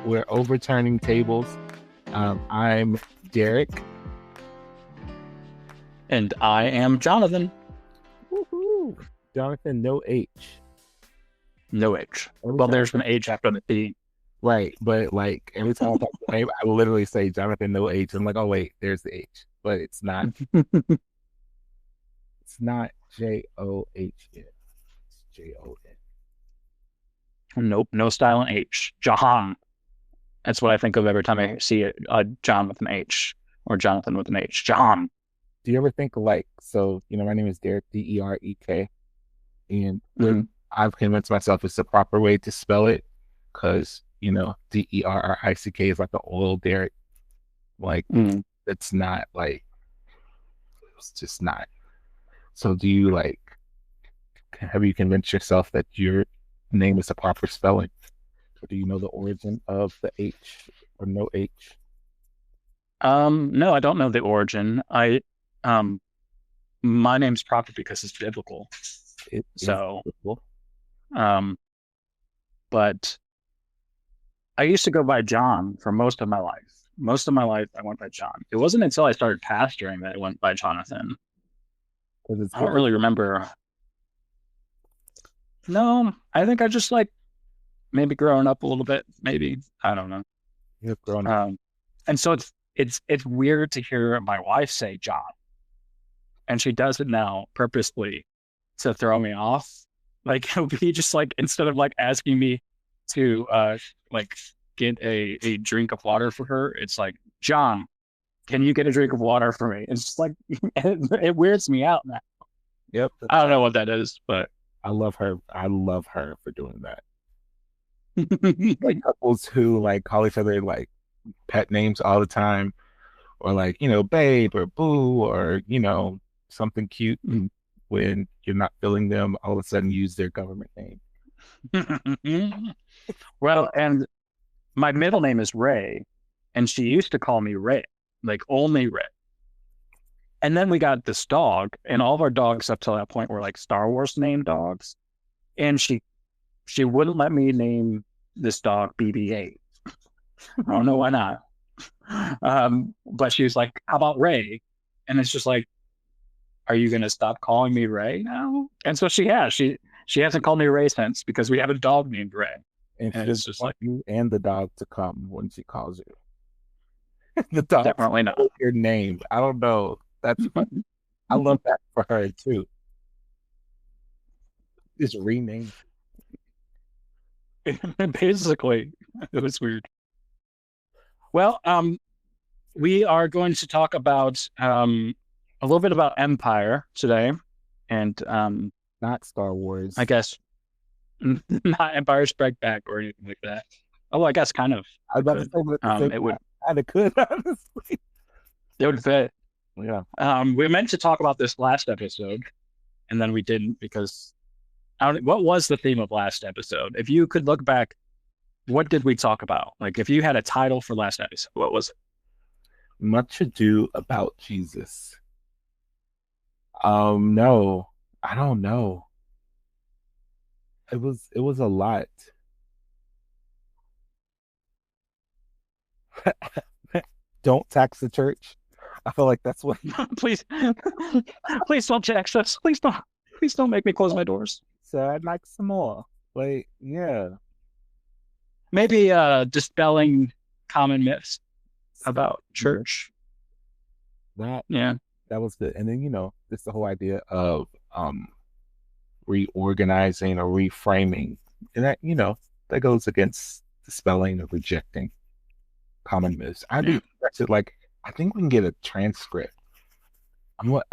We're overturning tables. I'm Derek. And I am Jonathan. Woohoo! Jonathan, no H. No H. Every Well, time, there's an H after the T. right, but like every time I talk to name, I will literally say Jonathan, no H. I'm like, oh wait, there's the H, but it's not. It's not John. It's Jon. Nope, no silent H. Jahan. That's what I think of every time I see a John with an H or Jonathan with an H. Jahan. Do you ever think like, so my name is Derek, Derek, and I've convinced myself it's the proper way to spell it because Derrick is like the oil Derek. Like it's not like it's just not. So do you like have you convinced yourself that your name is the proper spelling? Or do you know the origin of the H or no H? No, I don't know the origin. My name's proper because it's biblical. It So, is biblical. But I used to go by John for most of my life. Most of my life, I went by John. It wasn't until I started pastoring that I went by Jonathan. It's I don't really remember. No, I think I just like maybe growing up a little bit. Maybe I don't know. You've grown up. And so it's weird to hear my wife say John, and she does it now purposely to throw me off. Like it'll be just like instead of like asking me to like get a drink of water for her, it's like John, can you get a drink of water for me? It's just like it weirds me out now. Yep. I don't know what that is, but I love her. I love her for doing that. Like couples who like call each other like pet names all the time, or like babe or boo or something cute. And when you're not feeling them, all of a sudden use their government name. Well, and my middle name is Ray, and she used to call me Ray, like only Ray. And then we got this dog, and all of our dogs up to that point were like Star Wars named dogs. And she wouldn't let me name this dog BB-8. I don't know why not. But she was like, how about Ray? And it's just like, are you going to stop calling me Ray now? And so she has. She hasn't called me Ray since because we have a dog named Ray. And it's just like you and the dog to come when she calls you. The dog definitely not your name. I don't know. That's I love that for her too. Just rename. Basically, it was weird. Well, we are going to talk about a little bit about Empire today, and not Star Wars, I guess. Not Empire Strike Back or anything like that. Oh, I guess kind of. I was about to say, but it would. Kind of could, honestly. It would fit. Yeah. We meant to talk about this last episode, and then we didn't because what was the theme of last episode? If you could look back, what did we talk about? Like, if you had a title for last episode, what was it? Much Ado About Jesus. No, I don't know. It was a lot. Don't tax the church. I feel like that's what. Please don't tax us. Please don't make me close my doors. So I'd like some more. Like, yeah. Maybe dispelling common myths about church. That was good. And then just the whole idea of reorganizing or reframing, and that that goes against dispelling or rejecting common myths. I do like I think we can get a transcript.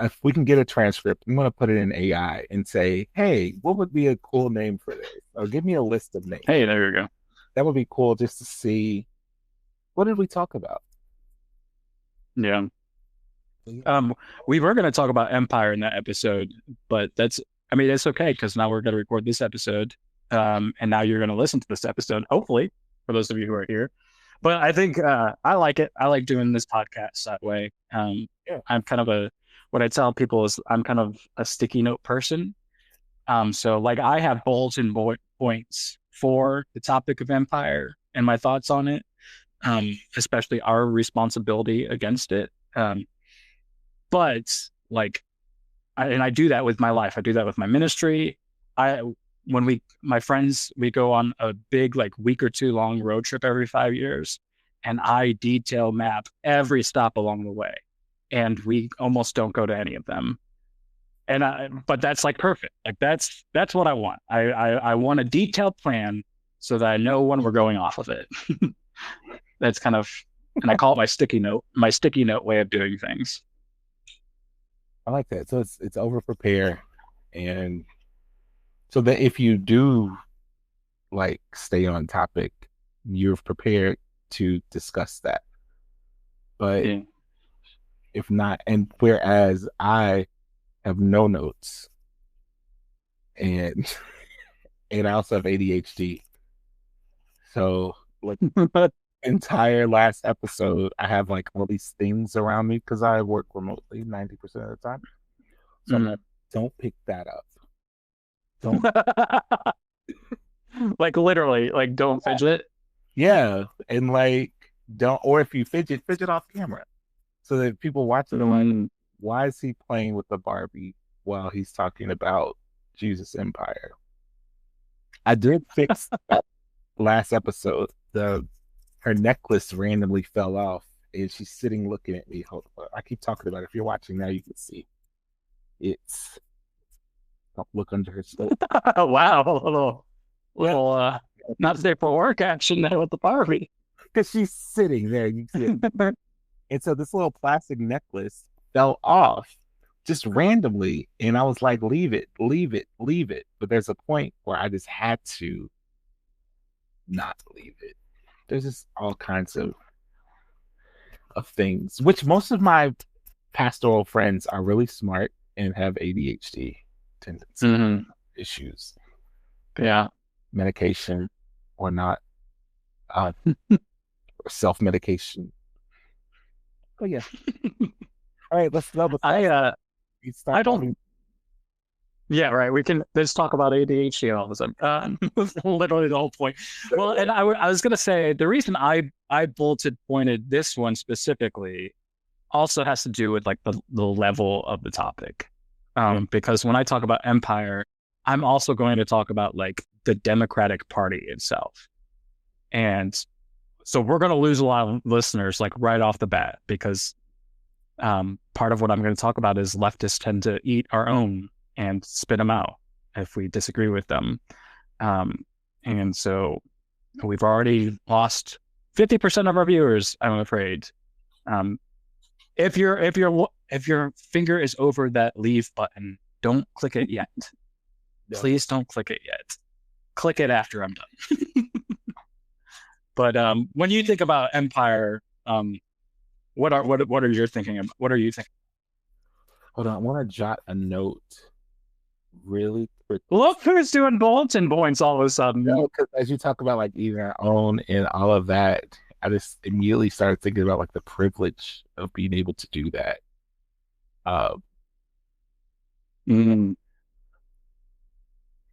If we can get a transcript, I'm gonna put it in AI and say, hey, what would be a cool name for this? Or give me a list of names. Hey, there you go. That would be cool just to see what did we talk about. Yeah. We were going to talk about Empire in that episode, but it's okay because now we're going to record this episode, and now you're going to listen to this episode, hopefully, for those of you who are here. But I think I like it. I like doing this podcast that way. I'm kind of what I tell people is I'm kind of a sticky note person. So like I have bulletin points for the topic of empire and my thoughts on it, especially our responsibility against it. But like, I do that with my life. I do that with my ministry. My friends, we go on a big, like, week or two long road trip every 5 years, and I detail map every stop along the way. And we almost don't go to any of them. But that's like perfect. Like that's what I want. I want a detailed plan so that I know when we're going off of it. That's kind of, and I call it my sticky note way of doing things. I like that. So it's over prepare, and so that if you do like stay on topic, you're prepared to discuss that. But Yeah. if not, and whereas I have no notes, and and I also have ADHD, so like entire last episode, I have like all these things around me because I work remotely 90% of the time. So I'm like, don't pick that up. Don't. Like literally, like don't fidget. Yeah, and like don't, or if you fidget off camera, so that people watch it are like, why is he playing with the Barbie while he's talking about Jesus Empire? I did fix that last episode. Her necklace randomly fell off, and she's sitting looking at me. Hold on. I keep talking about it. If you're watching now, you can see it's. Don't look under her skirt. Wow, little not safe for work action there with the Barbie. Because she's sitting there, you see it. And so this little plastic necklace fell off just randomly, and I was like, leave it. But there's a point where I just had to not leave it. There's just all kinds of things, which most of my pastoral friends are really smart and have ADHD tendencies, issues. Yeah. Medication or not, self-medication. Oh yeah. All right, let's go. I don't. Yeah, right. Let's talk about ADHD all of a sudden. Literally the whole point. Well, and I was gonna say the reason I pointed this one specifically also has to do with like the level of the topic. Because when I talk about empire, I'm also going to talk about like the Democratic Party itself. And so we're going to lose a lot of listeners like right off the bat, because part of what I'm going to talk about is leftists tend to eat our own and spit them out if we disagree with them. And so we've already lost 50% of our viewers, I'm afraid. If your finger is over that leave button, don't click it yet. Please don't click it yet. Click it after I'm done. But when you think about empire, what are you thinking about? What are you thinking? Hold on, I want to jot a note really quick. Look who's doing bulletin points all of a sudden. Because as you talk about like eating our own and all of that, I just immediately started thinking about like the privilege of being able to do that.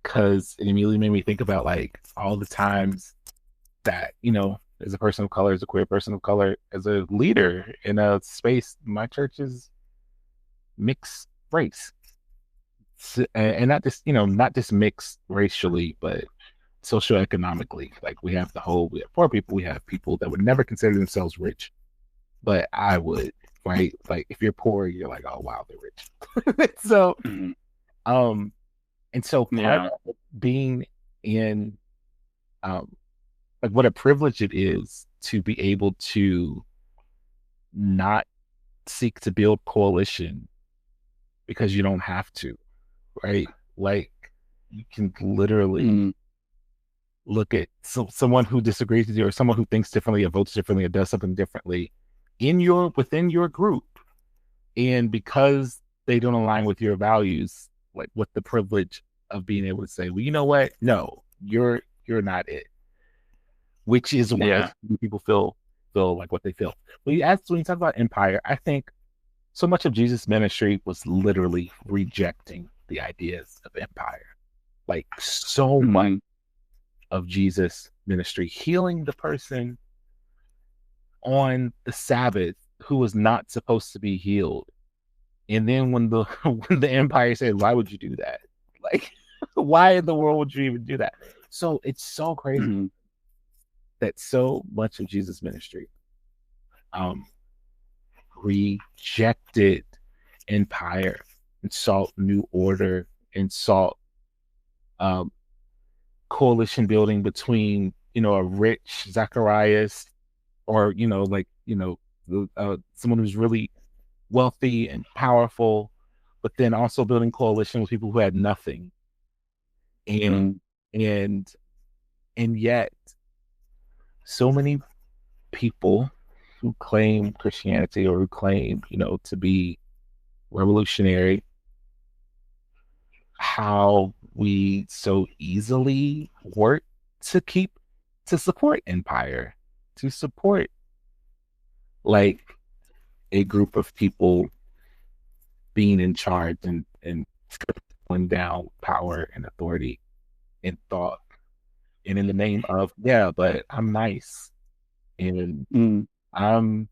Because it immediately made me think about like all the times that, as a person of color, as a queer person of color, as a leader in a space, my church is mixed race. And not just mixed racially, but socioeconomically. Like we have poor people, we have people that would never consider themselves rich, but I would, right? Like if you're poor, you're like, oh wow, they're rich. So, and so part of being in, like what a privilege it is to be able to not seek to build coalition because you don't have to, right? Like you can literally look at someone who disagrees with you, or someone who thinks differently, or votes differently, or does something differently within your group, and because they don't align with your values, like with the privilege of being able to say, well, you know what? No, you're not it. Which is why people feel like what they feel. When you talk about empire, I think so much of Jesus' ministry was literally rejecting the ideas of empire. Like so much. of Jesus' ministry, healing the person on the Sabbath who was not supposed to be healed. And then when the when the empire said, "Why would you do that? Like, why in the world would you even do that?" So it's so crazy Mm-hmm. that so much of Jesus' ministry um, rejected empire and sought new order and sought um, coalition building between a rich Zacharias or someone who's really wealthy and powerful, but then also building coalition with people who had nothing. And Mm-hmm. and and yet so many people who claim Christianity or who claim, to be revolutionary, how we so easily work to support empire, to support like a group of people being in charge and pulling down power and authority and thought. And in the name of, yeah, but I'm nice and Mm-hmm. I'm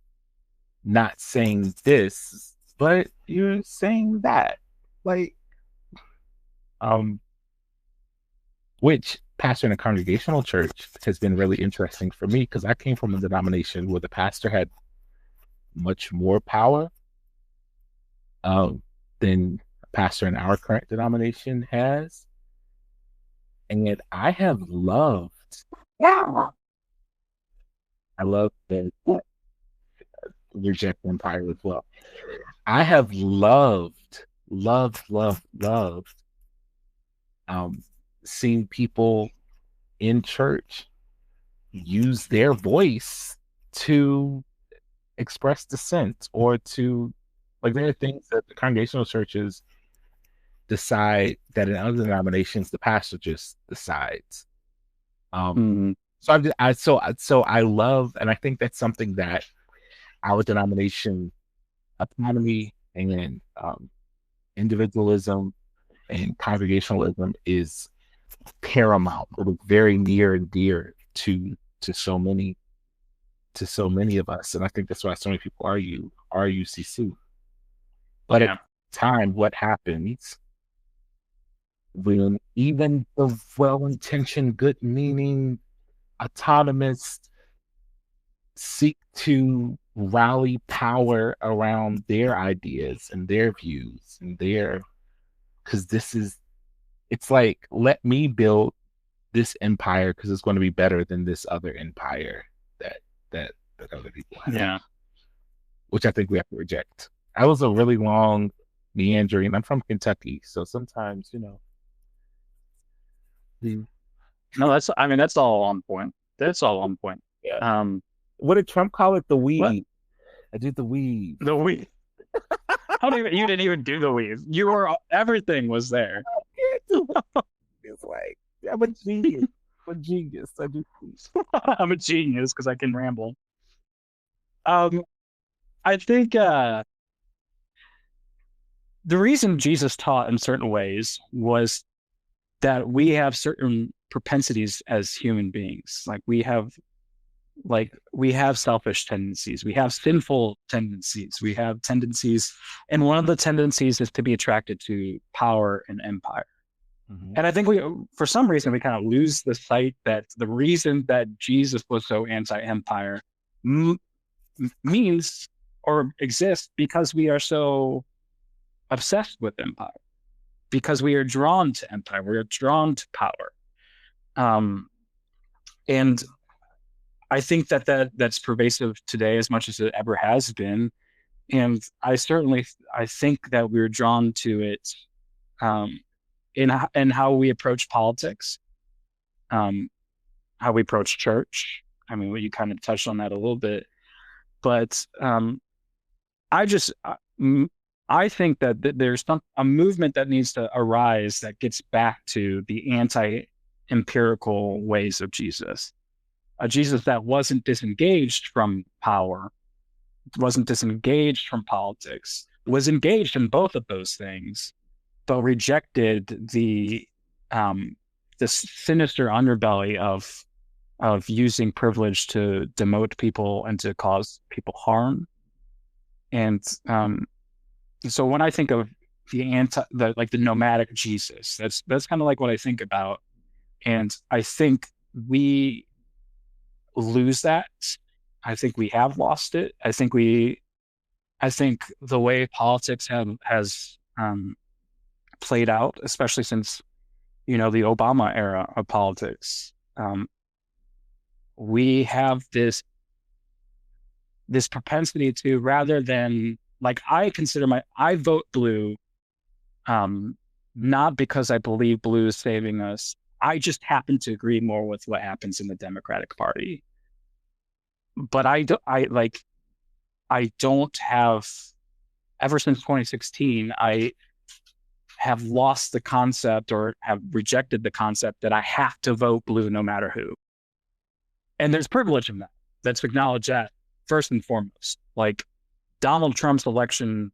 not saying this, but you're saying that. Like, um, which pastor in a congregational church has been really interesting for me because I came from a denomination where the pastor had much more power um, than a pastor in our current denomination has. And yet I have loved, yeah, I love the reject empire as well. I have loved um, seeing people in church use their voice to express dissent or to like there are things that the congregational churches decide that in other denominations the pastor just decides. Um, Mm-hmm. so I love and I think that's something that our denomination autonomy and individualism and congregationalism is paramount. It is very near and dear to so many of us, and I think that's why so many people argue RUCC. But at Yeah. the time, what happens when even the well-intentioned, good-meaning autonomists seek to rally power around their ideas and their views and their because it's like let me build this empire because it's going to be better than this other empire that that that other people have, Yeah. which I think we have to reject. That was a really long meandering. I'm from Kentucky, so sometimes the No, that's all on point. That's all on point. yeah. Um, What did Trump call it? The what weed. I did the weed. the weave? How do you didn't even do the weave? You were everything was there. It's like I'm a genius. I'm a genius. I do. I'm a genius because I can ramble. Um, I think the reason Jesus taught in certain ways was that we have certain propensities as human beings. We have selfish tendencies, we have sinful tendencies, we have tendencies, and one of the tendencies is to be attracted to power and empire. Mm-hmm. And I think for some reason, we kind of lose the sight that the reason that Jesus was so anti-empire means or exists because we are so obsessed with empire, because we are drawn to empire, we are drawn to power. And I think that's pervasive today as much as it ever has been. And I think that we're drawn to it um, in how we approach politics, um, how we approach church. I mean, you kind of touched on that a little bit, but I just I think that there's a movement that needs to arise that gets back to the anti-empirical ways of Jesus, a Jesus that wasn't disengaged from power, wasn't disengaged from politics, was engaged in both of those things, but rejected the um, this sinister underbelly of using privilege to demote people and to cause people harm. And so when I think of the nomadic Jesus, that's kind of like what I think about. And I think we lose that. I think we have lost it. I think the way politics has played out, especially since the Obama era of politics, we have this propensity to, rather than, like, I vote blue, not because I believe blue is saving us. I just happen to agree more with what happens in the Democratic Party. But I don't have, ever since 2016, I have lost the concept, or have rejected the concept, that I have to vote blue no matter who. And there's privilege in that. Let's acknowledge that first and foremost. Like, Donald Trump's election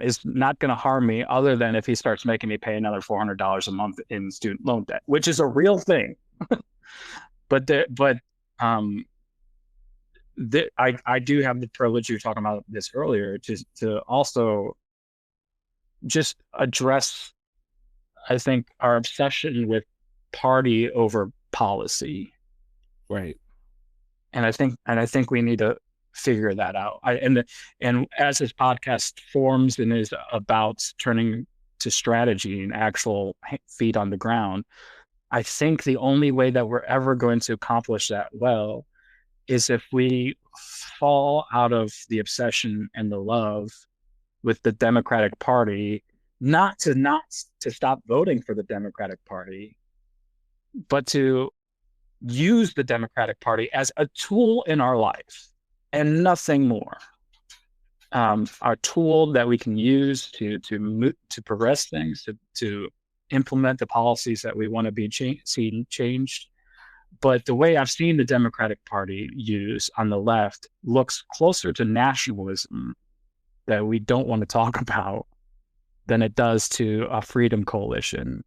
is not going to harm me, other than if he starts making me pay another $400 a month in student loan debt, which is a real thing. but I do have the privilege, you were talking about this earlier, to also just address, I think, our obsession with party over policy. Right. And I think we need to figure that out. And as this podcast forms and is about turning to strategy and actual feet on the ground, I think the only way that we're ever going to accomplish that well is if we fall out of the obsession and the love with the Democratic Party, not to stop voting for the Democratic Party, but to use the Democratic Party as a tool in our life and nothing more. A tool that we can use to progress things, to implement the policies that we want to be seen changed. But the way I've seen the Democratic Party use on the left looks closer to nationalism that we don't want to talk about than it does to a freedom coalition.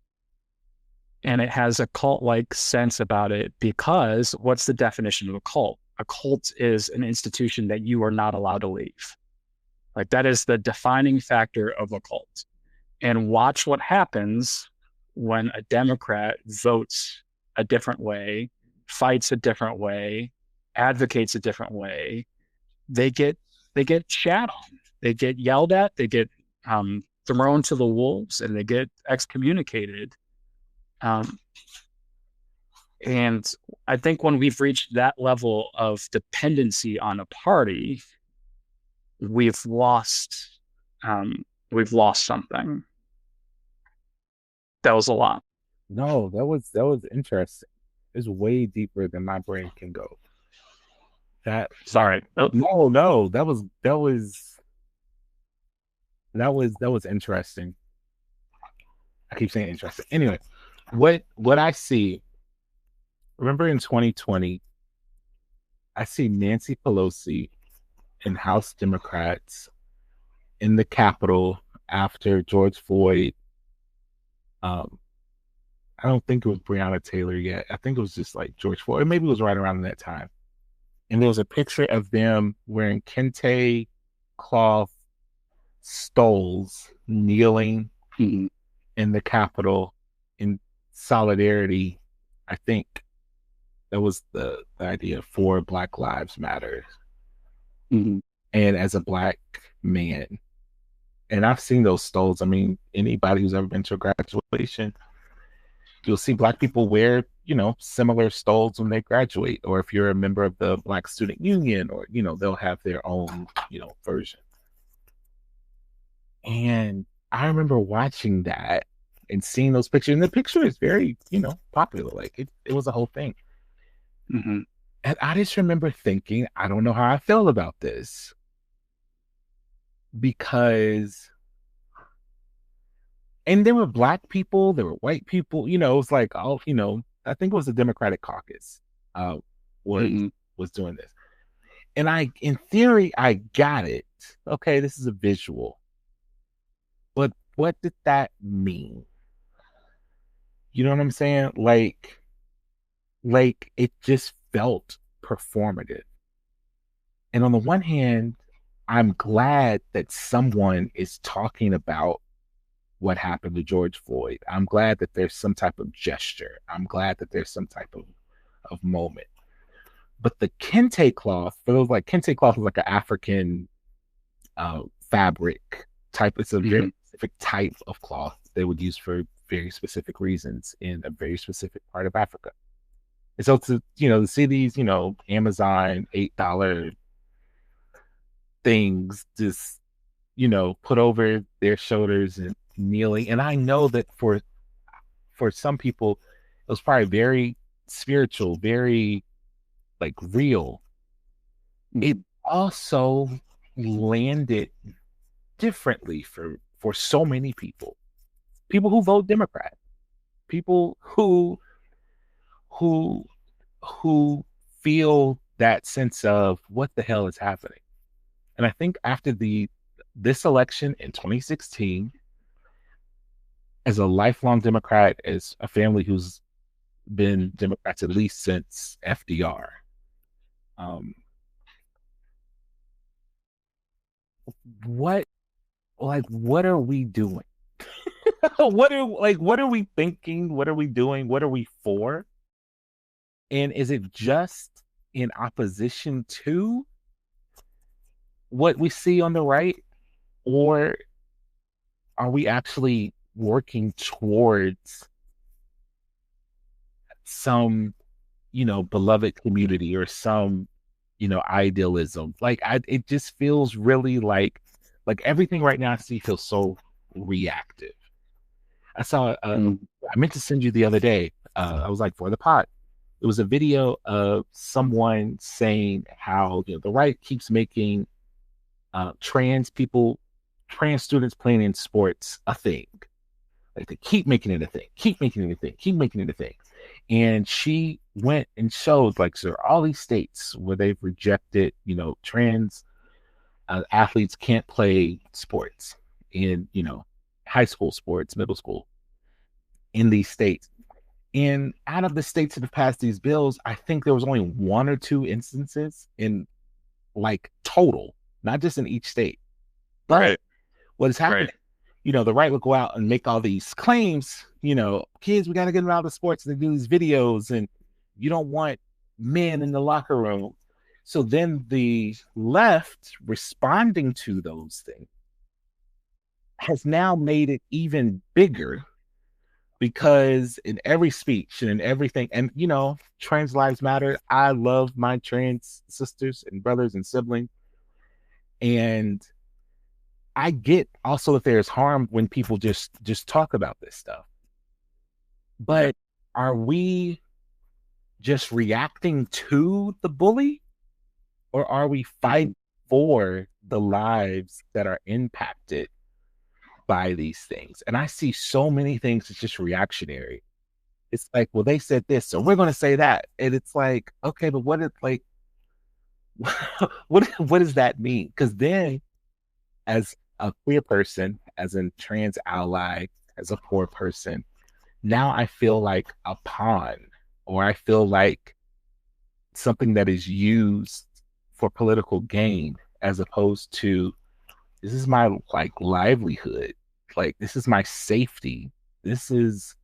And it has a cult-like sense about it, because what's the definition of a cult? A cult is an institution that you are not allowed to leave. Like, that is the defining factor of a cult. And watch what happens when a Democrat votes a different way, fights a different way, advocates a different way. They get shat on. They get yelled at. They get thrown to the wolves, and they get excommunicated. And I think when we've reached that level of dependency on a party, we've lost something. That was a lot. No, that was interesting. It's way deeper than my brain can go. That Sorry. no, that was interesting. I keep saying interesting. Anyway, what I see, remember in 2020, I see Nancy Pelosi and House Democrats in the Capitol after George Floyd. I don't think it was Breonna Taylor yet. I think it was just like George Floyd. Maybe it was right around that time. And there was a picture of them wearing kente cloth stoles, kneeling in the Capitol in solidarity. I think that was the idea for Black Lives Matter. Mm-hmm. And as a Black man, and I've seen those stoles. I mean, anybody who's ever been to a graduation, you'll see Black people wear, similar stoles when they graduate, or if you're a member of the Black Student Union, or, they'll have their own, version. And I remember watching that and seeing those pictures. And the picture is very, popular. Like it was a whole thing. Mm-hmm. And I just remember thinking, I don't know how I feel about this. Because, and there were Black people, there were white people, it was like, oh, I think it was the Democratic caucus was doing this. And in theory, I got it. Okay, this is a visual. But what did that mean? You know what I'm saying? Like it just felt performative. And on the one hand, I'm glad that someone is talking about what happened to George Floyd. I'm glad that there's some type of gesture. I'm glad that there's some type of moment. But the kente cloth, for those like kente cloth is like an African fabric type. It's a very specific type of cloth they would use for very specific reasons in a very specific part of Africa. And so to to see these Amazon $8 things just put over their shoulders and kneeling, and I know that for some people it was probably very spiritual, very like real. It also landed differently for so many people who vote Democrat, people who who feel that sense of what the hell is happening. And I think after this election in 2016, as a lifelong Democrat, as a family who's been Democrats at least since FDR, what what are we doing? What are we thinking? What are we doing? What are we for? And is it just in opposition to what we see on the right? Or are we actually working towards some, beloved community or some, idealism? It just feels really like everything right now I see feels so reactive. I saw, I meant to send you the other day. I was like, for the pot. It was a video of someone saying how the right keeps making trans people, trans students playing in sports a thing. Like they keep making it a thing, keep making it a thing, keep making it a thing. And she went and showed like so there are all these states where they've rejected, trans athletes can't play sports in, high school sports, middle school in these states. And out of the states that have passed these bills, I think there was only one or two instances in like total, not just in each state. But what is happening, the right will go out and make all these claims, kids, we got to get them out of sports. And they do these videos and you don't want men in the locker room. So then the left responding to those things has now made it even bigger because in every speech and in everything, and trans lives matter. I love my trans sisters and brothers and siblings. And I get also that there's harm when people just talk about this stuff. But are we just reacting to the bully, or are we fighting for the lives that are impacted by these things? And I see so many things that's just reactionary. It's like, well, they said this, so we're going to say that. And it's like, okay, but what what does that mean? Because then as a queer person, as a trans ally, as a poor person, now I feel like a pawn, or I feel like something that is used for political gain, as opposed to this is my like livelihood, like this is my safety. This is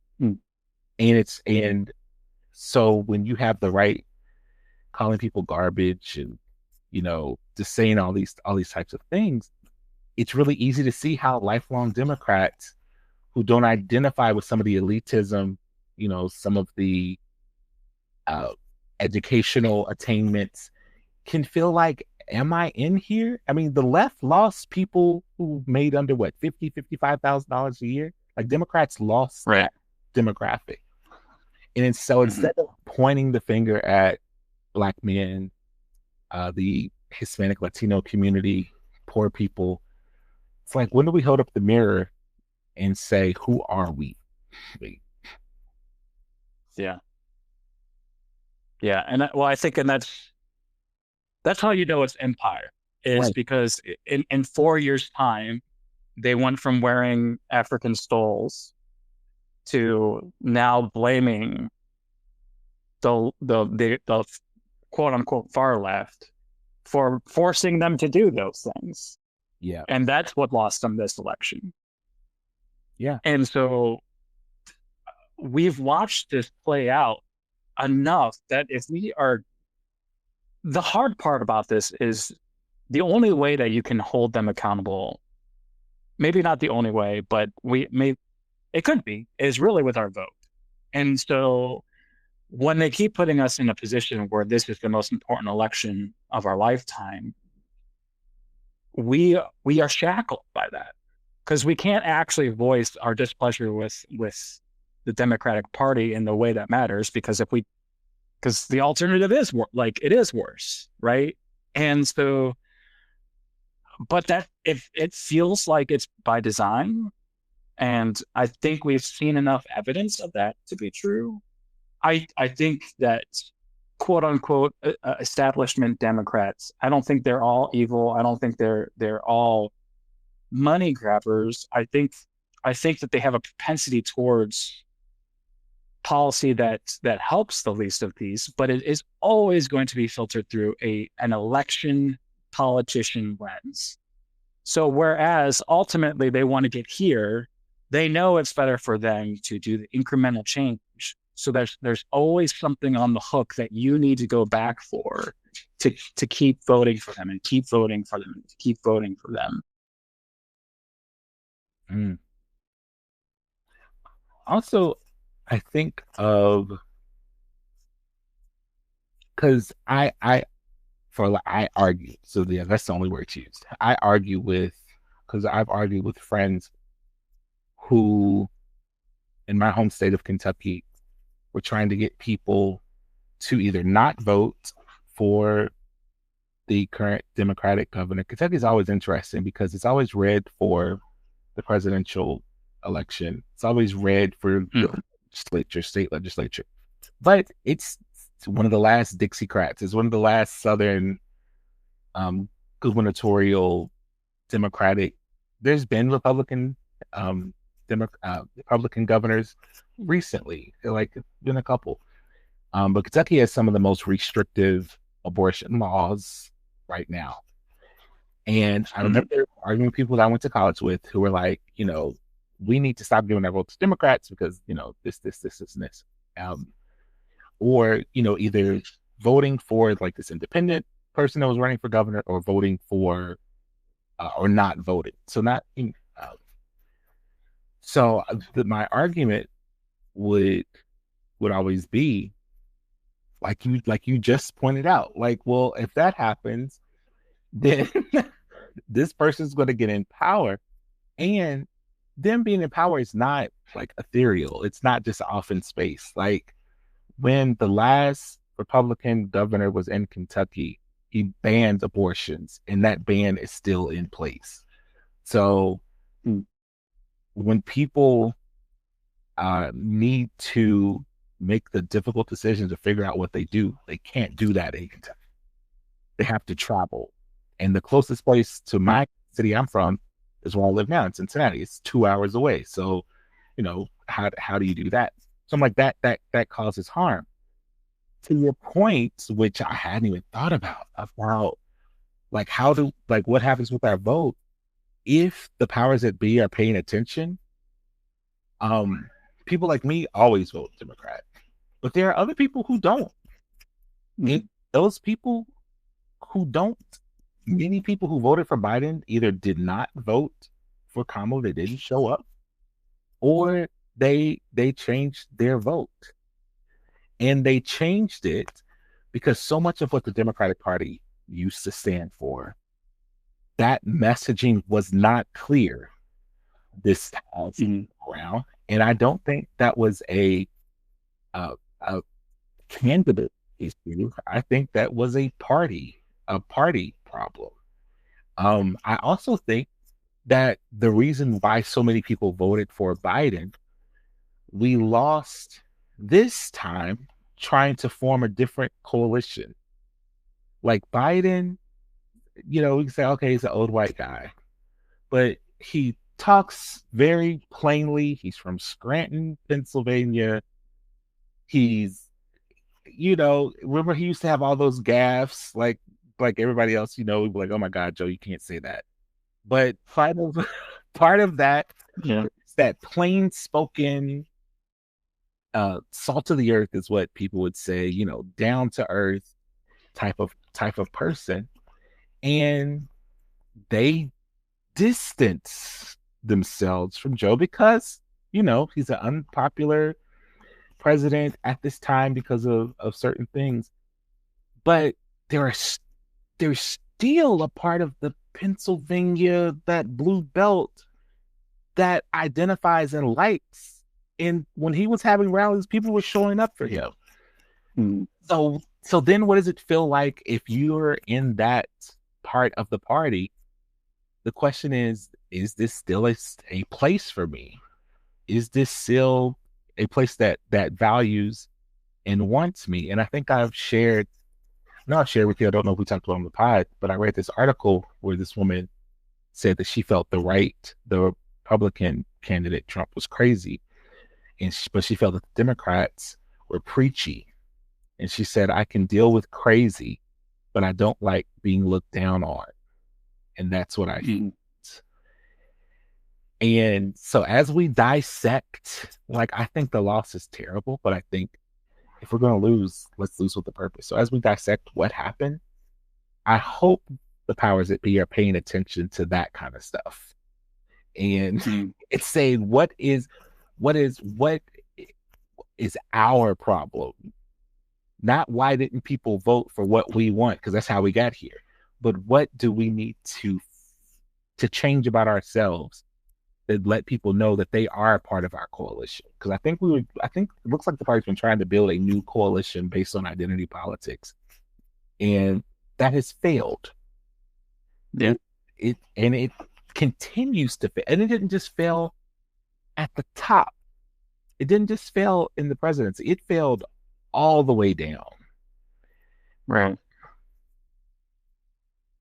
and so when you have the right calling people garbage and just saying all these types of things, it's really easy to see how lifelong Democrats who don't identify with some of the elitism, some of the uh, educational attainments, can feel like, am I in here? I mean, the left lost people who made under what, $50,000, $55,000 a year. Like Democrats lost that demographic. And so instead of pointing the finger at Black men, the Hispanic Latino community, poor people, it's like, when do we hold up the mirror and say, who are we? Yeah. And I think, and that's how you know it's empire, is because in 4 years' time, they went from wearing African stoles to now blaming the quote unquote far left for forcing them to do those things. Yeah. And that's what lost them this election. Yeah. And so we've watched this play out enough that if we are, the hard part about this is the only way that you can hold them accountable, maybe not the only way, but it could be, is really with our vote. And so when they keep putting us in a position where this is the most important election of our lifetime, we are shackled by that because we can't actually voice our displeasure with the Democratic Party in the way that matters, because the alternative is like it is worse, right? And so, but that if it feels like it's by design, and I think we've seen enough evidence of that to be true. I think that quote unquote establishment Democrats, I don't think they're all evil. I don't think they're all money grabbers. I think that they have a propensity towards policy that helps the least of these, but it is always going to be filtered through an election politician lens. So whereas ultimately they want to get here, they know it's better for them to do the incremental change. So there's always something on the hook that you need to go back for to keep voting for them and keep voting for them and keep voting for them. Mm. Also, I think of, because I argue. So yeah, that's the only word used. Because I've argued with friends who, in my home state of Kentucky, were trying to get people to either not vote for the current Democratic governor. Kentucky is always interesting because it's always red for the presidential election. It's always red for the state legislature. But it's one of the last Dixiecrats. It's one of the last Southern gubernatorial Democratic. There's been Republican Republican governors recently. Like, it's been a couple. But Kentucky has some of the most restrictive abortion laws right now. And I remember arguing with people that I went to college with who were like, we need to stop giving our vote to Democrats because, this, and this. Or, either voting for like this independent person that was running for governor or voting for, or not voting. So my argument would always be like you just pointed out, like, well, if that happens, then this person's going to get in power, and them being in power is not like ethereal. It's not just off in space. Like when the last Republican governor was in Kentucky, he banned abortions, and that ban is still in place. So when people need to make the difficult decisions to figure out what they do, they can't do that in Kentucky. They have to travel. And the closest place to my city I'm from is where I live now in Cincinnati. It's 2 hours away. So, how do you do that? Something like that causes harm. To your point, which I hadn't even thought about like what happens with our vote if the powers that be are paying attention. People like me always vote Democrat, but there are other people who don't. And those people who don't, many people who voted for Biden either did not vote for Kamala, they didn't show up, or they changed their vote. And they changed it because so much of what the Democratic Party used to stand for, that messaging was not clear this time around. And I don't think that was a candidate issue. I think that was a party problem. I also think that the reason why so many people voted for Biden, we lost this time trying to form a different coalition. Like Biden, we can say, okay, he's an old white guy, but he talks very plainly. He's from Scranton, Pennsylvania. He's, remember he used to have all those gaffes like everybody else, we'd be like, oh my God, Joe, you can't say that. But part of that Yeah. is that plain spoken salt of the earth is what people would say, down to earth type of person. And they distance themselves from Joe because, he's an unpopular president at this time because of certain things. But there's still a part of the Pennsylvania, that blue belt, that identifies and likes. And when he was having rallies, people were showing up for him. Mm. So then what does it feel like if you're in that part of the party? The question is this still a place for me? Is this still a place that values and wants me? And I think I've shared with you, I don't know if we talked about it on the pod, but I read this article where this woman said that she felt the Republican candidate, Trump, was crazy. But she felt that the Democrats were preachy. And she said, I can deal with crazy, but I don't like being looked down on. And that's what I feel. And so as we dissect, I think the loss is terrible, but I think if we're going to lose, let's lose with a purpose. So as we dissect what happened, I hope the powers that be are paying attention to that kind of stuff. And it's saying, what is our problem? Not why didn't people vote for what we want, because that's how we got here. But what do we need to change about ourselves that let people know that they are a part of our coalition? Because I think it looks like the party's been trying to build a new coalition based on identity politics, and that has failed. Yeah. It continues to fail, and it didn't just fail at the top. It didn't just fail in the presidency. It failed all the way down. Right.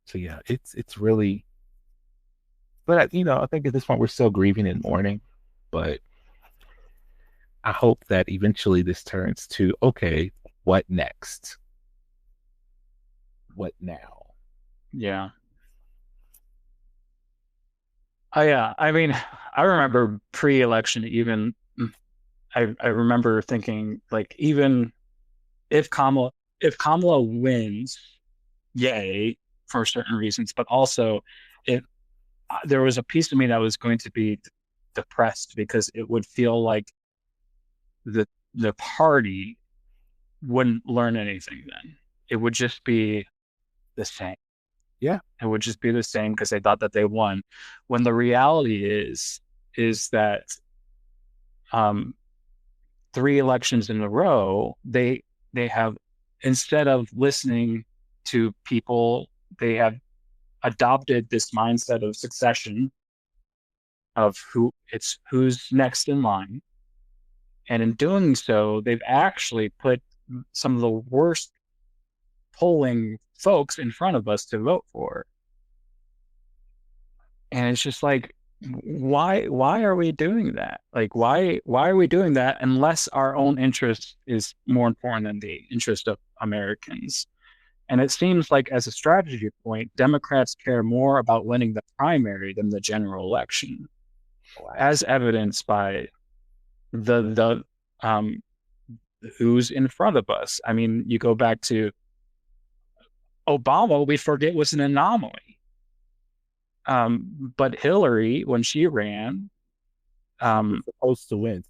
So yeah, it's really. But I think at this point we're still grieving and mourning. But I hope that eventually this turns to, okay, what next? What now? Yeah. Oh yeah. I mean, I remember pre-election even. I remember thinking, like, even if Kamala wins, yay, for certain reasons, but also if there was a piece of me that was going to be depressed because it would feel like the party wouldn't learn anything then. It would just be the same. Yeah. It would just be the same because they thought that they won. When the reality is that 3 elections in a row, they have, instead of listening to people, they have adopted this mindset of succession, of who's next in line. And in doing so, they've actually put some of the worst polling folks in front of us to vote for. And it's just like, why are we doing that? Like, why are we doing that unless our own interest is more important than the interest of Americans? And it seems like, as a strategy point, Democrats care more about winning the primary than the general election, as evidenced by the who's in front of us. I mean, you go back to Obama, we forget was an anomaly. But Hillary, when she ran, supposed to win.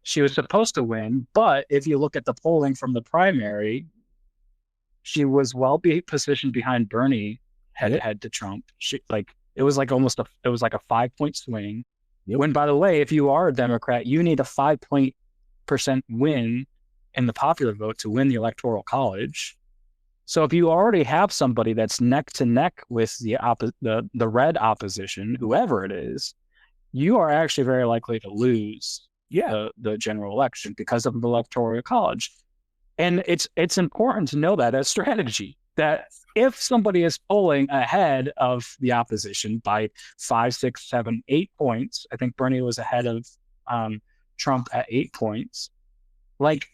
She was supposed to win, but if you look at the polling from the primary, she was well positioned behind Bernie head to head to Trump. It was like a 5-point swing. Yep. When, by the way, if you are a Democrat, you need a 5% win in the popular vote to win the Electoral College. So if you already have somebody that's neck to neck with the red opposition, whoever it is, you are actually very likely to lose the general election because of the Electoral College. And it's important to know that as strategy. that if somebody is polling ahead of the opposition by 5, 6, 7, 8 points, I think Bernie was ahead of Trump at 8 points. Like,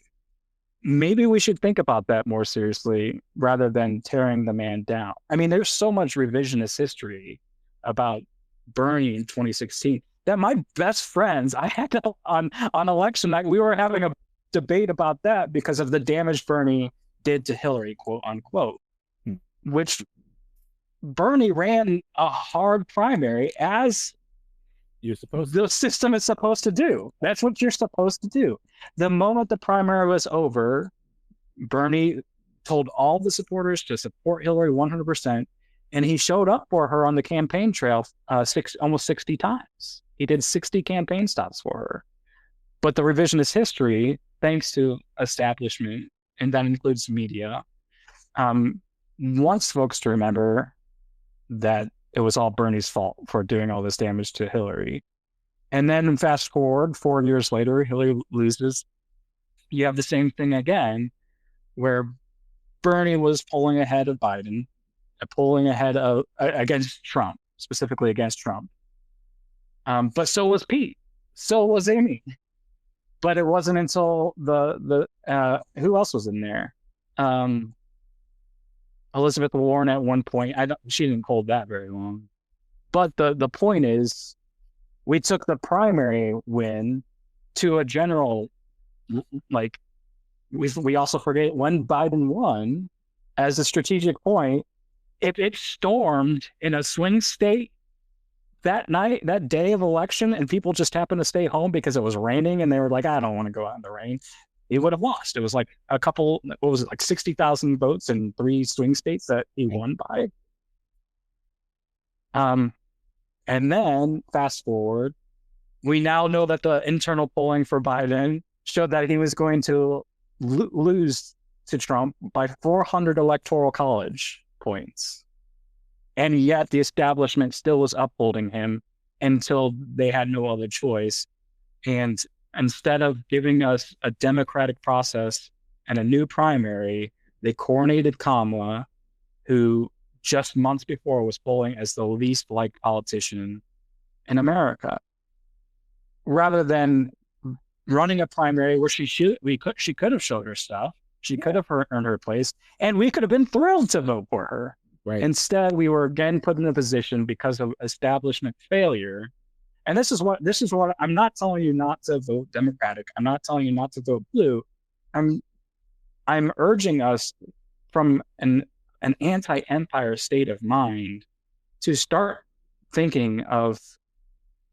maybe we should think about that more seriously rather than tearing the man down. I mean, there's so much revisionist history about Bernie in 2016 that my best friends, I had to, on election night, we were having a debate about that because of the damage Bernie did to Hillary, quote unquote, which Bernie ran a hard primary as you're supposed the system is supposed to do. That's what you're supposed to do. The moment the primary was over, Bernie told all the supporters to support Hillary 100%, and he showed up for her on the campaign trail almost 60 times. He did 60 campaign stops for her. But the revisionist history, thanks to establishment, and that includes media, wants folks to remember that it was all Bernie's fault for doing all this damage to Hillary. And then fast forward 4 years later, Hillary loses. You have the same thing again, where Bernie was polling ahead of Biden, polling ahead of against Trump, specifically against Trump. But so was Pete. So was Amy. But it wasn't until the who else was in there? Elizabeth Warren at one point. She didn't hold that very long. But the point is, we took the primary win to a general, like, we also forget when Biden won as a strategic point. If it stormed in a swing state that night, that day of election, and people just happened to stay home because it was raining and they were like, I don't want to go out in the rain, he would have lost. It was like what was it, like 60,000 votes in 3 swing states that he won by. And then fast forward, we now know that the internal polling for Biden showed that he was going to lose to Trump by 400 electoral college points. And yet the establishment still was upholding him until they had no other choice. And instead of giving us a democratic process and a new primary, they coronated Kamala, who just months before was polling as the least liked politician in America, rather than running a primary where she could have showed her stuff. She could have earned her place, and we could have been thrilled to vote for her. Right. Instead, we were again put in a position because of establishment failure. And this is what I'm not telling you not to vote Democratic. I'm not telling you not to vote blue. I'm urging us from an anti-empire state of mind to start thinking of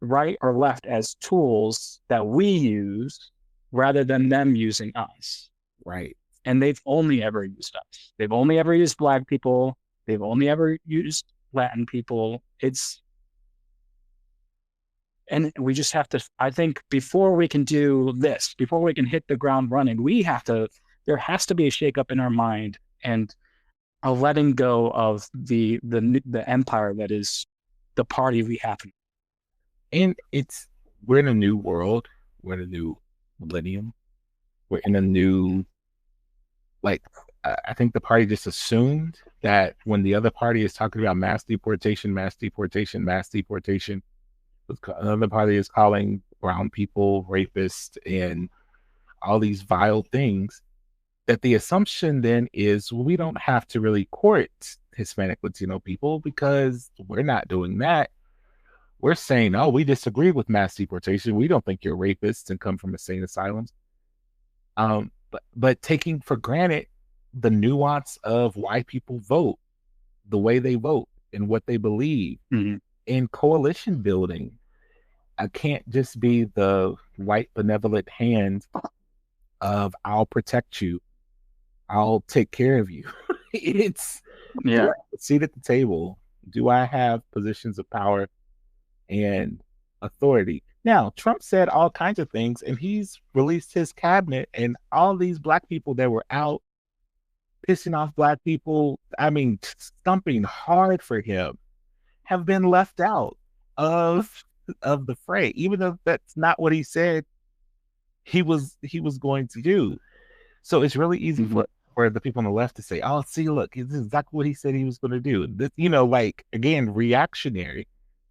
right or left as tools that we use rather than them using us. Right. And they've only ever used us. They've only ever used Black people. They've only ever used Latin people. And we just have to, I think, before we can do this, before we can hit the ground running, there has to be a shakeup in our mind and a letting go of the empire that is the party we have. And we're in a new world. We're in a new millennium. We're in a new, I think the party just assumed that when the other party is talking about mass deportation, another party is calling brown people rapists and all these vile things, that the assumption then is, well, we don't have to really court Hispanic Latino people because we're not doing that. We're saying, oh, we disagree with mass deportation. We don't think you're rapists and come from insane asylums. But taking for granted the nuance of why people vote, the way they vote, and what they believe. Mm-hmm. In coalition building, I can't just be the white benevolent hand of I'll protect you, I'll take care of you. It's do I have a seat at the table? Do I have positions of power and authority? Now, Trump said all kinds of things, and he's released his cabinet, and all these Black people that were out pissing off Black people, stumping hard for him, have been left out of the fray, even though that's not what he said he was going to do. So it's really easy for the people on the left to say, "Oh, see, look, this is exactly what he said he was going to do." This, you know, like again, reactionary.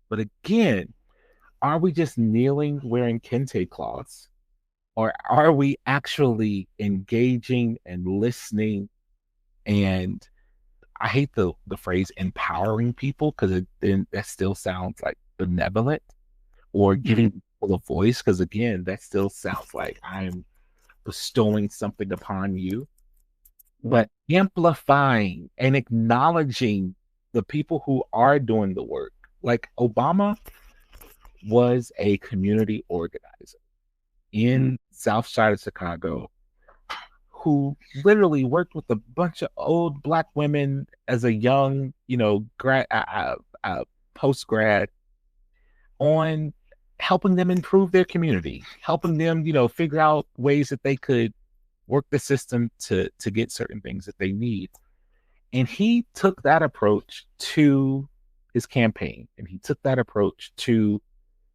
But again, are we just kneeling wearing kente cloths, or are we actually engaging and listening? And I hate the phrase empowering people because then that still sounds like benevolent, or giving people a voice, because again, that still sounds like I'm bestowing something upon you. But amplifying and acknowledging the people who are doing the work. Like Obama was a community organizer in South Side of Chicago who literally worked with a bunch of old Black women as a young, you know, post grad on helping them improve their community, helping them, you know, figure out ways that they could work the system to get certain things that they need. And he took that approach to his campaign, and he took that approach to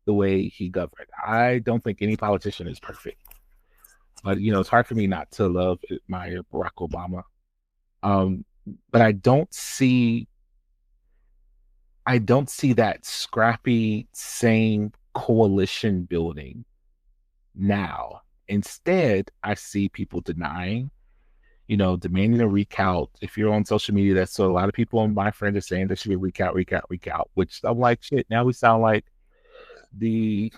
the way he governed. I don't think any politician is perfect, but you know, it's hard for me not to love my Barack Obama. Um, but I don't see that scrappy same coalition building now. Instead, I see people denying, you know, demanding a recount. If you're on social media, that's so a lot of people on my friends are saying there should be a recount, which I'm like, shit, now we sound like the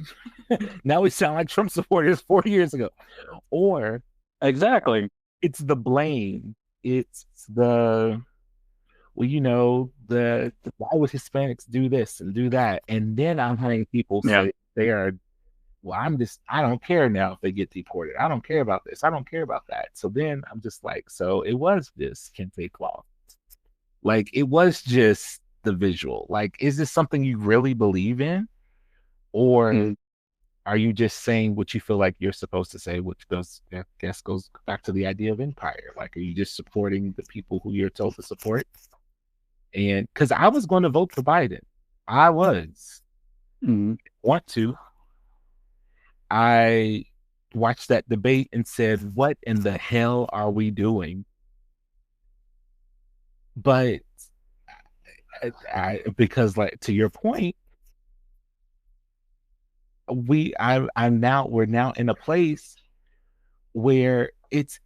now we sound like Trump supporters 4 years ago. Or Exactly. it's the blame. It's the well, you know, the why would Hispanics do this and do that? And then I'm having people Yeah. say they are well, I don't care now if they get deported. I don't care about this. I don't care about that. So then I'm just like, so it was this kente cloth. Like it was just the visual. Like, is this something you really believe in? Or are you just saying what you feel like you're supposed to say, which goes, I guess, goes back to the idea of empire? Like, are you just supporting the people who you're told to support? And because I was going to vote for Biden, I was want to. I watched that debate and said, "What in the hell are we doing?" But because, like to your point, we're now in a place where it's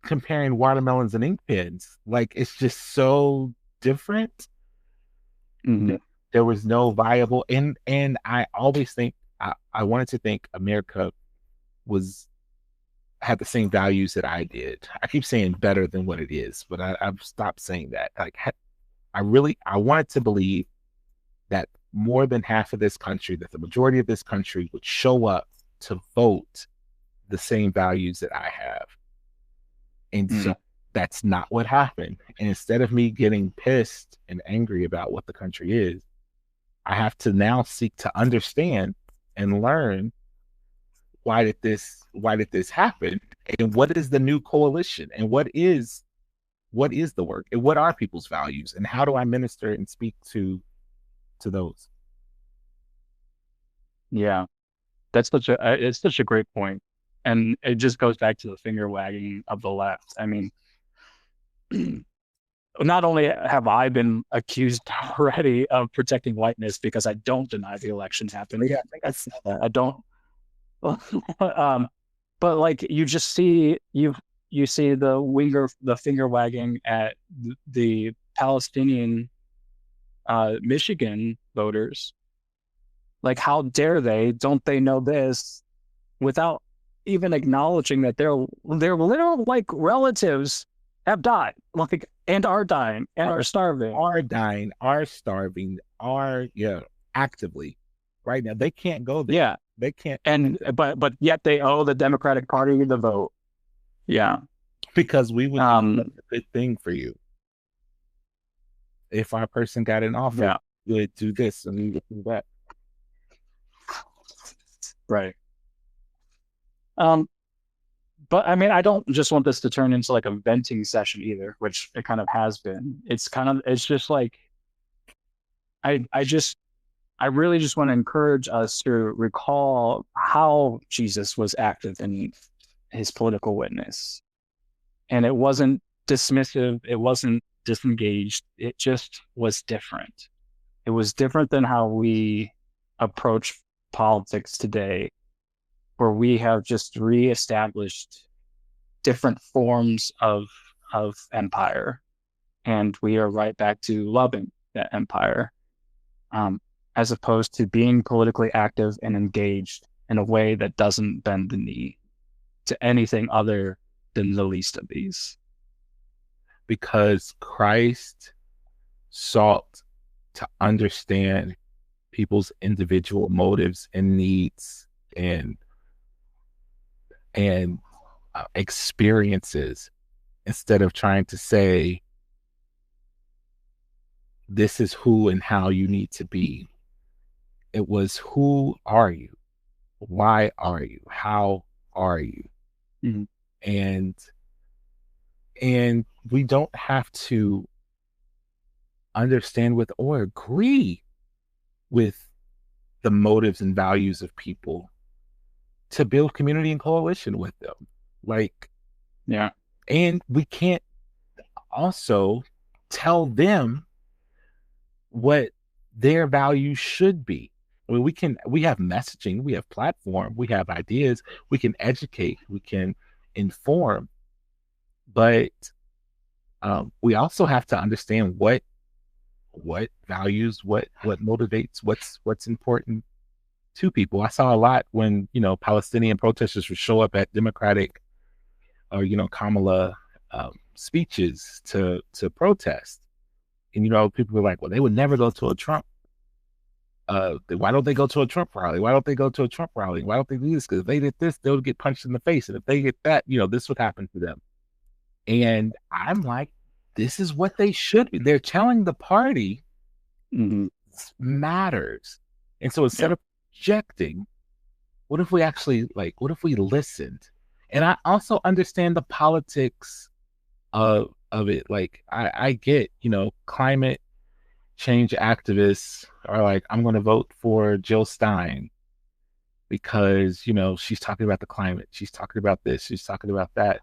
comparing watermelons and ink pens. Like it's just so different. There was no viable, and I always think I wanted to think America had the same values that I did. I keep saying better than what it is, but I've stopped saying that. Like I wanted to believe that more than half of this country, that the majority of this country would show up to vote the same values that I have. And so that's not what happened. And instead of me getting pissed and angry about what the country is, I have to now seek to understand and learn why did this happen, and what is the new coalition, and what is the work, and what are people's values, and how do I minister and speak to those? Yeah, it's such a great point, and it just goes back to the finger wagging of the left. I mean, not only have I been accused already of protecting whiteness because I don't deny the election happened. Yeah, I think I saw that. I don't. But like you just see you see the finger wagging at the Palestinian Michigan voters. Like, how dare they? Don't they know this? Without even acknowledging that their literal like relatives have died, like and are dying and are starving, actively right now. They can't go there. Yeah, they can't. But yet they owe the Democratic Party the vote. Yeah, because we would do a good thing for you if our person got in office. Yeah, we would do this and we would do that. Right. But I mean, I don't just want this to turn into like a venting session either, which it kind of has been. It's just like, I really just want to encourage us to recall how Jesus was active in his political witness. And it wasn't dismissive, it wasn't disengaged, it just was different. It was different than how we approach politics today, where we have just reestablished different forms of empire, and we are right back to loving that empire, as opposed to being politically active and engaged in a way that doesn't bend the knee to anything other than the least of these. Because Christ sought to understand people's individual motives and needs and experiences, instead of trying to say this is who and how you need to be. It was, who are you? Why are you? How are you? Mm-hmm. And we don't have to understand with or agree with the motives and values of people to build community and coalition with them. Like, yeah. And we can't also tell them what their values should be. I mean, we have messaging, we have platform, we have ideas, we can educate, we can inform, but we also have to understand what values, what motivates, what's important to people. I saw a lot when, Palestinian protesters would show up at Democratic or, Kamala speeches to protest. And, people were like, well, they would never go to a Trump. Why don't they go to a Trump rally? Why don't they go to a Trump rally? Why don't they do this? Because if they did this, they'll get punched in the face. And if they get that, this would happen to them. And I'm like, this is what they should be. They're telling the party matters. And so instead of projecting, what if we actually, what if we listened? And I also understand the politics of it. Like, I get, climate change activists are like, I'm going to vote for Jill Stein because, she's talking about the climate. She's talking about this. She's talking about that.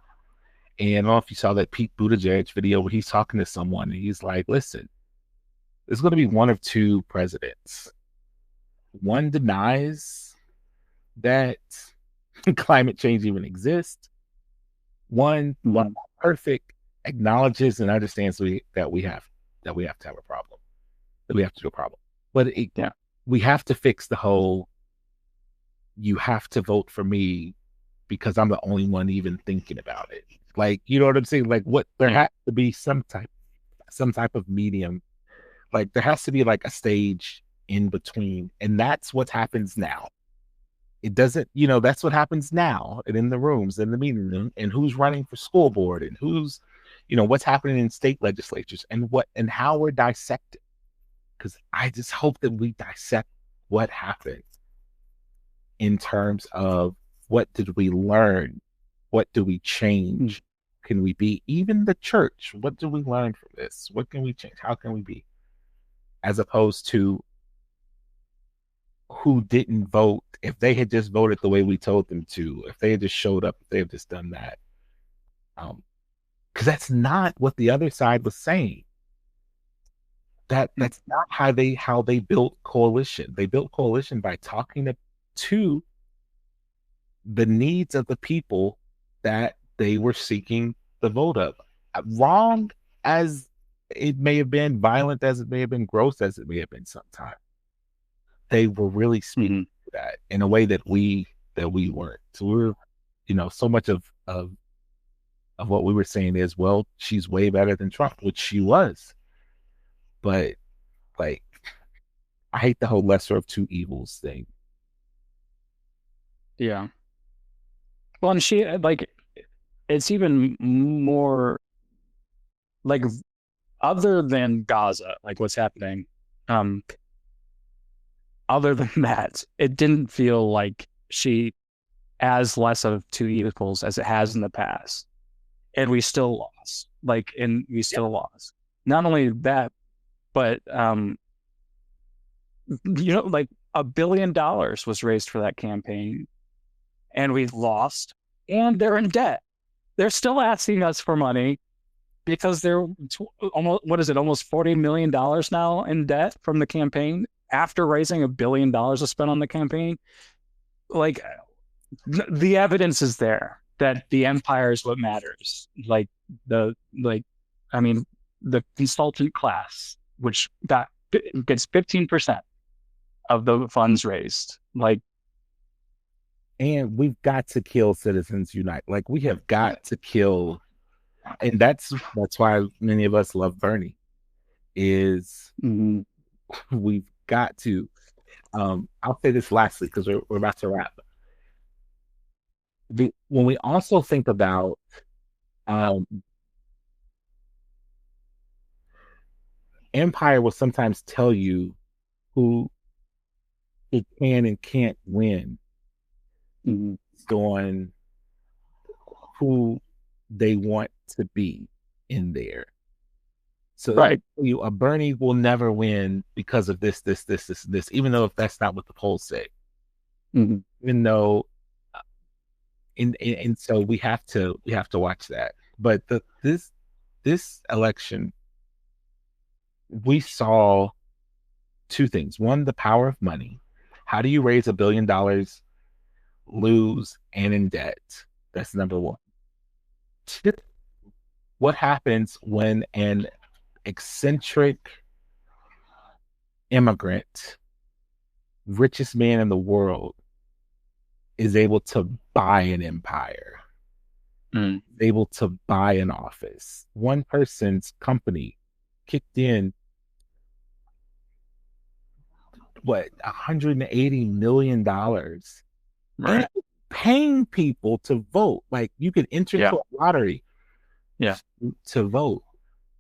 And I don't know if you saw that Pete Buttigieg video where he's talking to someone and he's like, listen, there's going to be one of two presidents. One denies that climate change even exists. One perfect acknowledges and understands that we have to have a problem, that we have to do a problem. But we have to fix the whole, you have to vote for me because I'm the only one even thinking about it. Like, you know what I'm saying? Like, there has to be some type of medium. Like, there has to be like a stage in between. And that's what happens now. It doesn't, that's what happens now and in the rooms, in the meeting room, and who's running for school board and who's, what's happening in state legislatures and how we're dissected. Because I just hope that we dissect what happened in terms of what did we learn? What do we change? Can we be, even the church? What do we learn from this? What can we change? How can we be? As opposed to who didn't vote. If they had just voted the way we told them to, if they had just showed up, if they had just done that. Because that's not what the other side was saying. That's not how they built coalition. They built coalition by talking to the needs of the people that they were seeking the vote of. Wrong as it may have been, violent as it may have been, gross as it may have been sometimes, they were really speaking to that in a way that we weren't. So we were, so much of what we were saying is, well, she's way better than Trump, which she was. But like, I hate the whole lesser of two evils thing. Yeah. Well, and she, like, it's even more like, other than Gaza, like what's happening, other than that, it didn't feel like she as less of two evils as it has in the past. And we still lost. We still lost. Not only that, but like $1 billion was raised for that campaign, and we lost, and they're in debt. they're still asking us for money because they're almost, what is it, almost $40 million now in debt from the campaign after raising $1 billion to spend on the campaign. Like the evidence is there that the empire is what matters. The like, I mean, the consultant class, which gets 15% of the funds raised. And we've got to kill Citizens Unite. Like we have got to kill, and that's why many of us love Bernie. Is we've got to. I'll say this lastly because we're about to wrap. When we also think about empire will sometimes tell you who it can and can't win on who they want to be in there. So right. A Bernie will never win because of this, even though if that's not what the polls say. Even though, and so we have to watch that. But this election, we saw two things. One, the power of money. How do you raise $1 billion, lose, and in debt? That's number one. Two, what happens when an eccentric immigrant, richest man in the world, is able to buy an empire, able to buy an office? One person's company kicked in $180 million, Right. paying people to vote. Like you could enter into a lottery to vote.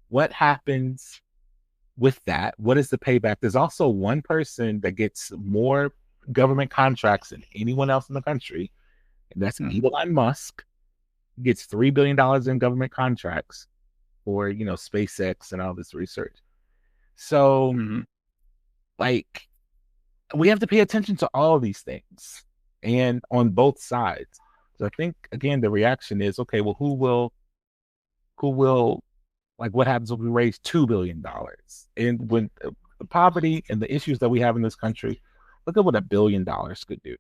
What happens with that? What is the payback? There's also one person that gets more government contracts than anyone else in the country, and that's Elon Musk. He gets $3 billion in government contracts for SpaceX and all this research. So like we have to pay attention to all these things, and on both sides. So I think again the reaction is, okay, well, who will like what happens when we raise $2 billion? And when the poverty and the issues that we have in this country, look at what $1 billion could do.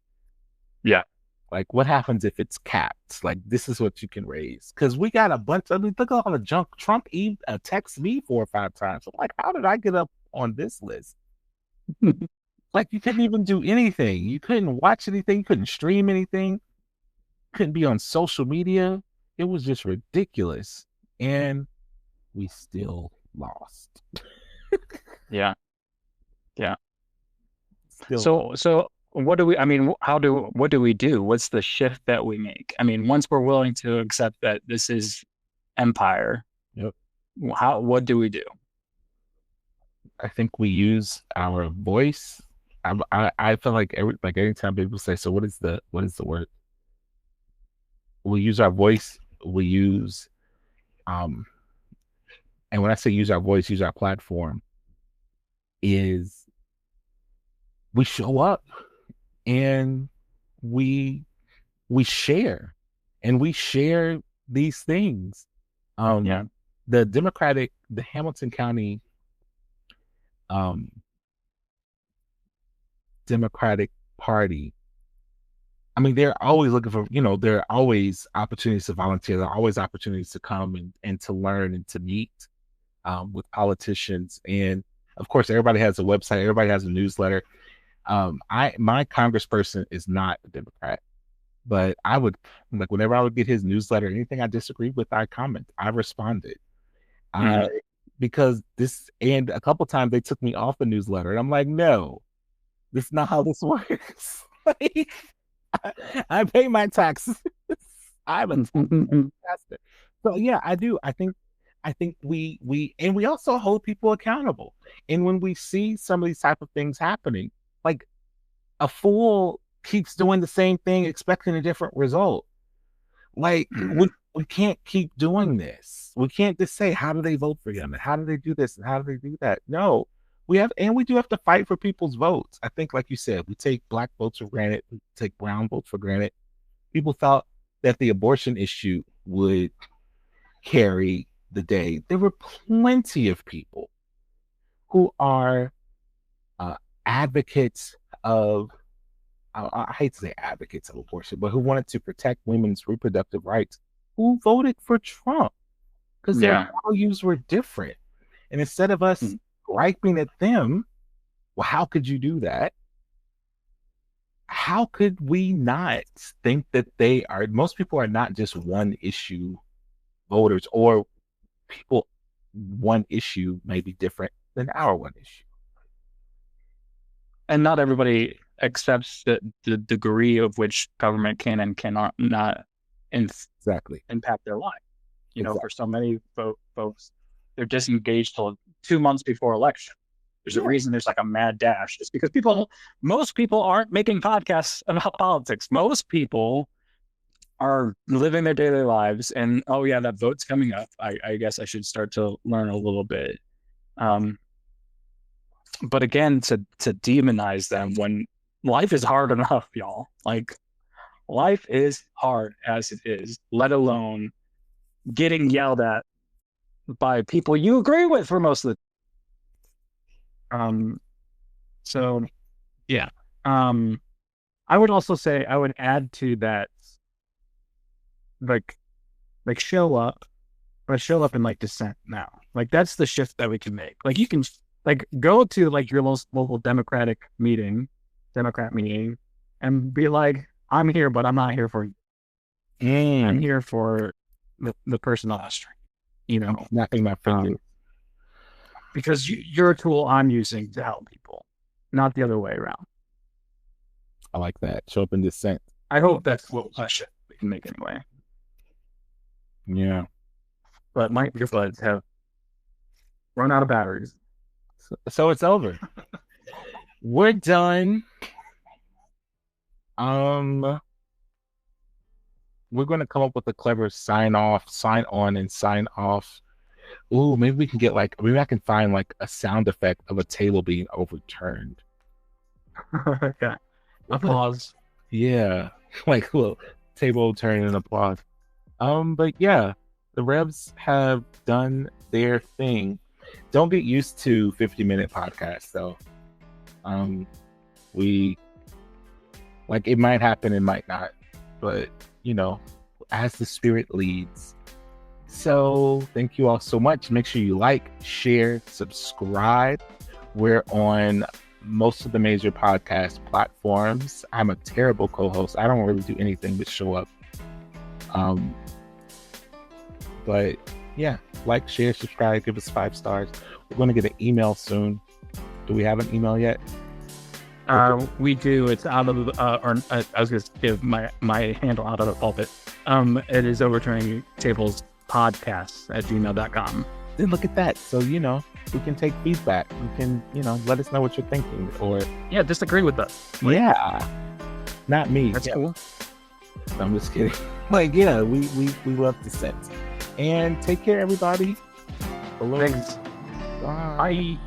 Yeah. Like what happens if it's capped? Like this is what you can raise. Because we got a bunch, I mean, look at all the junk. Trump texts me 4 or 5 times. I'm like, how did I get up on this list? Like you couldn't even do anything. You couldn't watch anything. You couldn't stream anything. Couldn't be on social media. It was just ridiculous. And we still lost. Yeah. Still. So what do we, I mean, what do we do? What's the shift that we make? I mean, once we're willing to accept that this is empire, what do we do? I think we use our voice. I feel like anytime people say, so what is the word? We use our voice. We use, and when I say use our voice, use our platform, is we show up and we share these things. The Hamilton County Democratic Party, I mean, they're always looking for, there are always opportunities to volunteer. There are always opportunities to come and to learn and to meet with politicians. And of course, everybody has a website. Everybody has a newsletter. My congressperson is not a Democrat, but I would, like, whenever I would get his newsletter, anything I disagreed with, I comment. I responded. Because and a couple times they took me off the newsletter. And I'm like, no, this is not how this works. Like, I pay my taxes. I'm a taxpayer. So yeah, I do. I think we also hold people accountable. And when we see some of these type of things happening, like a fool keeps doing the same thing, expecting a different result. Like we can't keep doing this. We can't just say, how do they vote for him? And how do they do this? And how do they do that? No, we do have to fight for people's votes. I think, like you said, we take Black votes for granted. We take brown votes for granted. People thought that the abortion issue would carry the day. There were plenty of people who are advocates of, I hate to say advocates of abortion, but who wanted to protect women's reproductive rights, who voted for Trump because their values were different. And instead of us griping at them, well, how could you do that? How could we not think that most people are not just one issue voters, or people, one issue may be different than our one issue. And not everybody accepts the degree of which government can and cannot exactly impact their life. You know, for so many folks, they're disengaged till 2 months before election. There's a reason there's like a mad dash. It's because most people aren't making podcasts about politics. Most people are living their daily lives, and oh yeah, that vote's coming up. I guess I should start to learn a little bit. But again, to demonize them when life is hard enough, y'all. Like, life is hard as it is, let alone getting yelled at by people you agree with for most of the so yeah. I would also say, I would add to that, like show up, but show up in like dissent now. Like, that's the shift that we can make. Like, you can like go to like your local Democrat meeting and be like, I'm here, but I'm not here for you. I'm here for the person on the street, you know, nothing my finger. Because you're a tool I'm using to help people, not the other way around. I like that. Show up in dissent. I hope that's what shift we can make anyway. Yeah. But my earbuds have run out of batteries. So it's over. We're done. We're going to come up with a clever sign on, and sign off. Ooh, maybe we can get maybe I can find like a sound effect of a table being overturned. Okay. Applause. Yeah. Like, well, table turning and applause. But yeah, the Revs have done their thing. Don't get used to 50-minute podcasts though. It might happen, it might not, but you know, as the spirit leads. So thank you all so much. Make sure you like, share, subscribe. We're on most of the major podcast platforms. I'm a terrible co-host. I don't really do anything but show up. But yeah, like, share, subscribe, give us 5 stars. We're going to get an email soon. Do we have an email yet? We do. It's out of I was going to give my handle out of the pulpit. It is Overturning Tables Podcasts at gmail.com. Then look at that. So, you know, we can take feedback. You can, you know, let us know what you're thinking, or disagree with us. Not me. That's cool. No, I'm just kidding. We love dissent. And take care, everybody. Thanks. Bye. Bye.